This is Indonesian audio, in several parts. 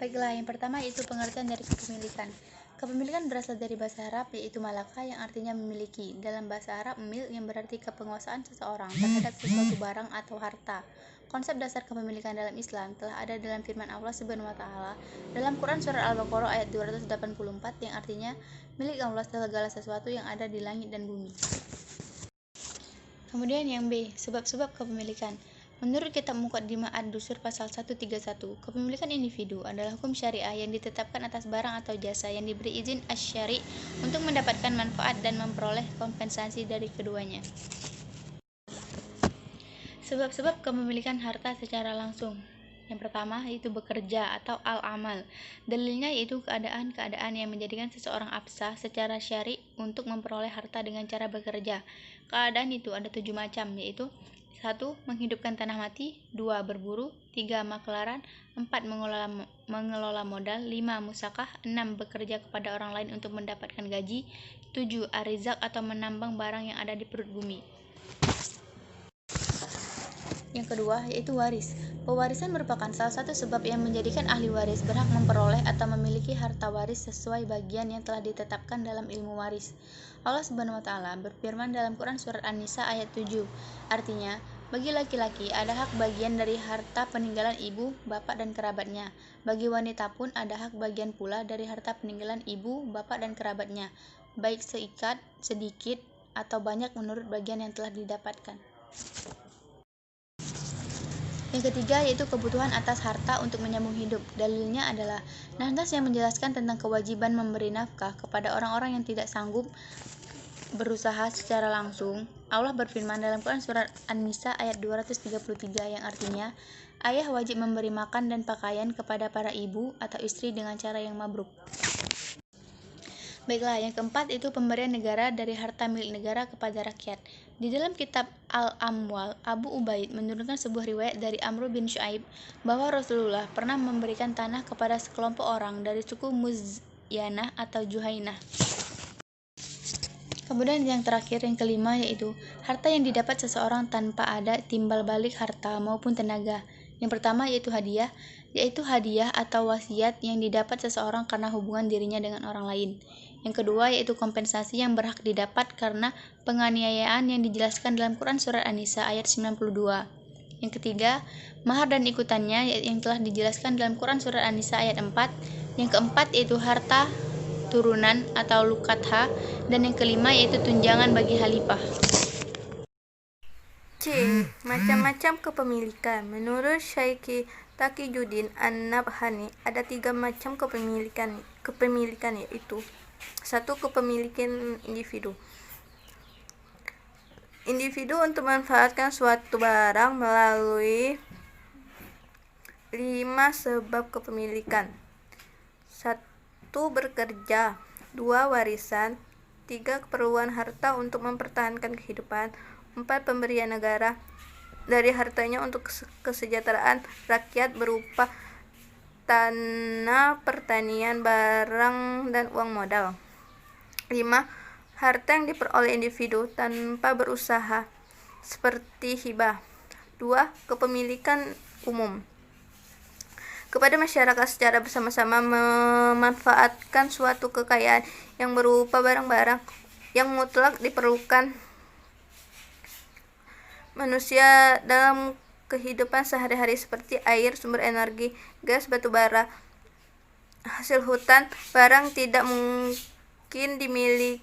Baiklah, yang pertama itu pengertian dari kepemilikan. Kepemilikan berasal dari bahasa Arab, yaitu malaka, yang artinya memiliki. Dalam bahasa Arab, milk yang berarti kepenguasaan seseorang terhadap sesuatu barang atau harta. Konsep dasar kepemilikan dalam Islam telah ada dalam firman Allah Subhanahu wa taala dalam Quran surat Al-Baqarah ayat 284 yang artinya milik Allah segala sesuatu yang ada di langit dan bumi. Kemudian yang B, sebab-sebab kepemilikan. Menurut kitab Muqaddimah Ad-Dusur pasal 131, kepemilikan individu adalah hukum syariah yang ditetapkan atas barang atau jasa yang diberi izin asy-syari' untuk mendapatkan manfaat dan memperoleh kompensasi dari keduanya. Sebab-sebab kepemilikan harta secara langsung. Yang pertama yaitu bekerja atau al-amal. Dalilnya yaitu keadaan-keadaan yang menjadikan seseorang absah secara syari' untuk memperoleh harta dengan cara bekerja. Keadaan itu ada 7 macam, yaitu 1. Menghidupkan tanah mati, 2. Berburu, 3. Makelaran, 4. Mengelola modal, 5. Musakah, 6. Bekerja kepada orang lain untuk mendapatkan gaji, 7. Arizak atau menambang barang yang ada di perut bumi. Yang kedua yaitu waris. Pewarisan merupakan salah satu sebab yang menjadikan ahli waris berhak memperoleh atau memiliki harta waris sesuai bagian yang telah ditetapkan dalam ilmu waris. Allah Subhanahu wa taala berfirman dalam Quran surat An-Nisa ayat 7. Artinya, bagi laki-laki ada hak bagian dari harta peninggalan ibu, bapak dan kerabatnya. Bagi wanita pun ada hak bagian pula dari harta peninggalan ibu, bapak dan kerabatnya, baik seikat, sedikit atau banyak menurut bagian yang telah didapatkan. Yang ketiga yaitu kebutuhan atas harta untuk menyambung hidup. Dalilnya adalah nas yang menjelaskan tentang kewajiban memberi nafkah kepada orang-orang yang tidak sanggup berusaha secara langsung. Allah berfirman dalam Quran surat An-Nisa ayat 233 yang artinya, ayah wajib memberi makan dan pakaian kepada para ibu atau istri dengan cara yang mabruk. Baiklah, yang keempat itu pemberian negara dari harta milik negara kepada rakyat. Di dalam kitab Al-Amwal, Abu Ubaid menurunkan sebuah riwayat dari Amr bin Syuaib bahwa Rasulullah pernah memberikan tanah kepada sekelompok orang dari suku Muzyanah atau Juhainah. Kemudian yang terakhir, yang kelima, yaitu harta yang didapat seseorang tanpa ada timbal balik harta maupun tenaga. Yang pertama yaitu hadiah atau wasiat yang didapat seseorang karena hubungan dirinya dengan orang lain. Yang kedua yaitu kompensasi yang berhak didapat karena penganiayaan yang dijelaskan dalam Quran surat An-Nisa ayat 92. Yang ketiga, mahar dan ikutannya yang telah dijelaskan dalam Quran surat An-Nisa ayat 4. Yang keempat yaitu harta turunan atau lukatha, dan yang kelima yaitu tunjangan bagi khalifah. C. Macam-macam kepemilikan. Menurut Syaikh Taqiyuddin An-Nabhani ada 3 macam kepemilikan yaitu 1. Kepemilikan individu. Individu untuk memanfaatkan suatu barang melalui 5 sebab kepemilikan. 1. Bekerja, 2. Warisan, 3. Keperluan harta untuk mempertahankan kehidupan, 4. Pemberian negara dari hartanya untuk kesejahteraan rakyat berupa tanah, pertanian, barang, dan uang modal. 5. Harta yang diperoleh individu tanpa berusaha seperti hibah. 2. Kepemilikan umum. Kepada masyarakat secara bersama-sama memanfaatkan suatu kekayaan yang berupa barang-barang yang mutlak diperlukan manusia dalam kehidupan sehari-hari seperti air, sumber energi, gas, batu bara, hasil hutan, barang tidak mungkin dimiliki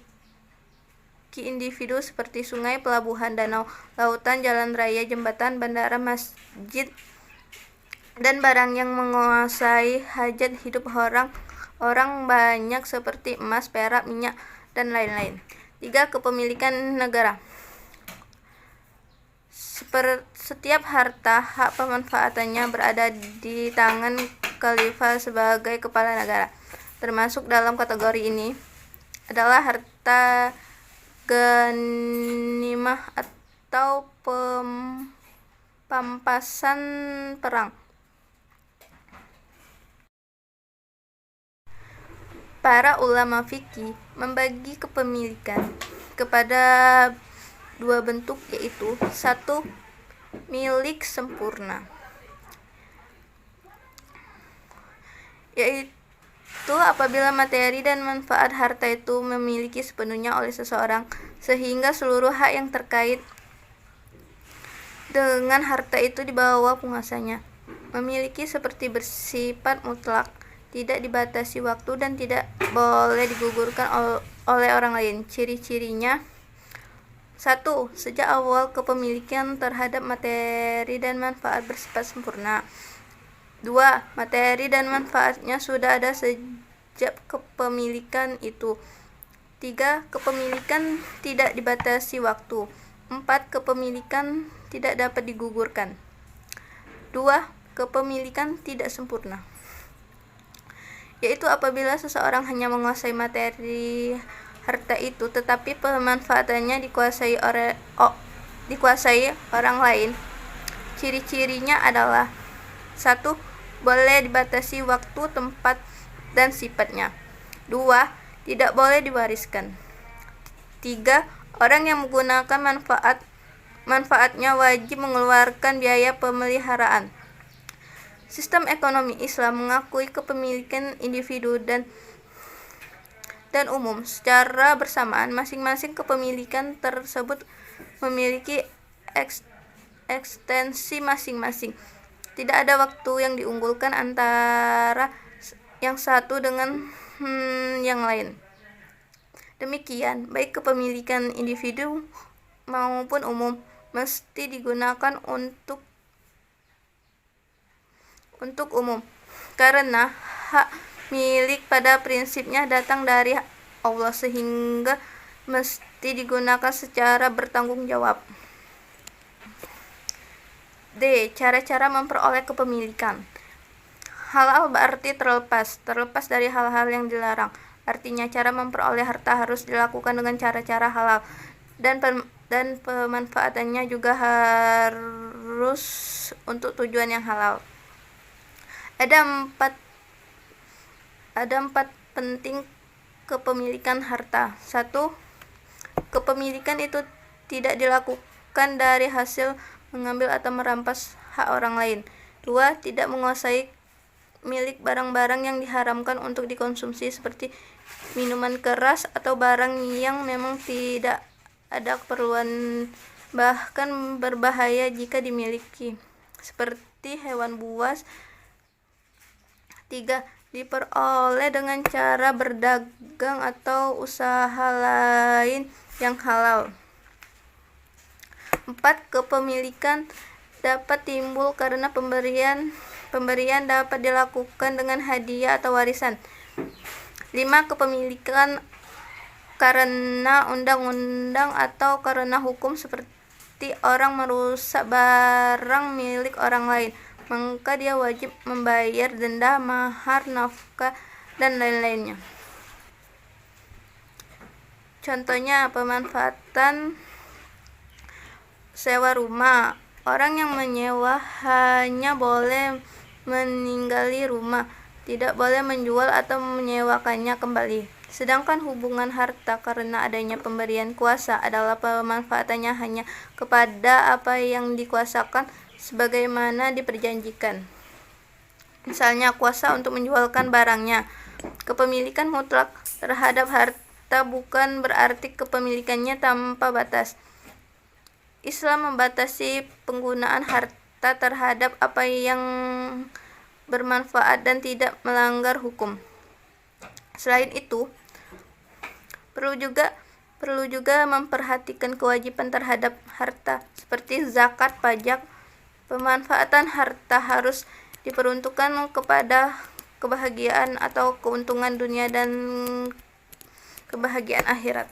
individu seperti sungai, pelabuhan, danau, lautan, jalan raya, jembatan, bandara, masjid, dan barang yang menguasai hajat hidup orang banyak seperti emas, perak, minyak, dan lain-lain. 3. Kepemilikan negara. Setiap harta, hak pemanfaatannya berada di tangan khalifah sebagai kepala negara. Termasuk dalam kategori ini adalah harta ghanimah atau pampasan perang. Para ulama fikih membagi kepemilikan kepada 2 bentuk, yaitu 1. Milik sempurna, yaitu apabila materi dan manfaat harta itu memiliki sepenuhnya oleh seseorang, sehingga seluruh hak yang terkait dengan harta itu di bawah penguasanya. Memiliki seperti bersifat mutlak, tidak dibatasi waktu dan tidak boleh digugurkan oleh orang lain. Ciri-cirinya: 1. Sejak awal kepemilikan terhadap materi dan manfaat bersifat sempurna. 2. Materi dan manfaatnya sudah ada sejak kepemilikan itu. 3. Kepemilikan tidak dibatasi waktu. 4. Kepemilikan tidak dapat digugurkan. 2. Kepemilikan tidak sempurna, yaitu apabila seseorang hanya menguasai materi harta itu, tetapi pemanfaatannya dikuasai orang lain. Ciri-cirinya adalah: 1. Boleh dibatasi waktu, tempat, dan sifatnya. 2. Tidak boleh diwariskan. 3. Orang yang menggunakan manfaatnya wajib mengeluarkan biaya pemeliharaan. Sistem ekonomi Islam mengakui kepemilikan individu dan umum secara bersamaan. Masing-masing kepemilikan tersebut memiliki ekstensi masing-masing. Tidak ada waktu yang diunggulkan antara yang satu dengan yang lain. Demikian, baik kepemilikan individu maupun umum mesti digunakan untuk umum, karena hak milik pada prinsipnya datang dari Allah, sehingga mesti digunakan secara bertanggung jawab. D. Cara-cara memperoleh kepemilikan. Halal berarti terlepas dari hal-hal yang dilarang. Artinya cara memperoleh harta harus dilakukan dengan cara-cara halal, dan pemanfaatannya juga harus untuk tujuan yang halal. Ada empat penting kepemilikan harta. 1. Kepemilikan itu tidak dilakukan dari hasil mengambil atau merampas hak orang lain. 2. Tidak menguasai milik barang-barang yang diharamkan untuk dikonsumsi, seperti minuman keras atau barang yang memang tidak ada keperluan, bahkan berbahaya jika dimiliki, seperti hewan buas. 3. Diperoleh dengan cara berdagang atau usaha lain yang halal. 4. Kepemilikan dapat timbul karena pemberian dapat dilakukan dengan hadiah atau warisan. 5. Kepemilikan karena undang-undang atau karena hukum, seperti orang merusak barang milik orang lain, maka dia wajib membayar denda, mahar, nafkah, dan lain-lainnya. Contohnya, pemanfaatan sewa rumah. Orang yang menyewa hanya boleh meninggali rumah, tidak boleh menjual atau menyewakannya kembali. Sedangkan hubungan harta karena adanya pemberian kuasa adalah pemanfaatannya hanya kepada apa yang dikuasakan sebagaimana diperjanjikan. Misalnya, kuasa untuk menjualkan barangnya. Kepemilikan mutlak terhadap harta bukan berarti kepemilikannya tanpa batas. Islam membatasi penggunaan harta terhadap apa yang bermanfaat dan tidak melanggar hukum. Selain itu, perlu juga memperhatikan kewajiban terhadap harta, seperti zakat, pajak. Pemanfaatan harta harus diperuntukkan kepada kebahagiaan atau keuntungan dunia dan kebahagiaan akhirat.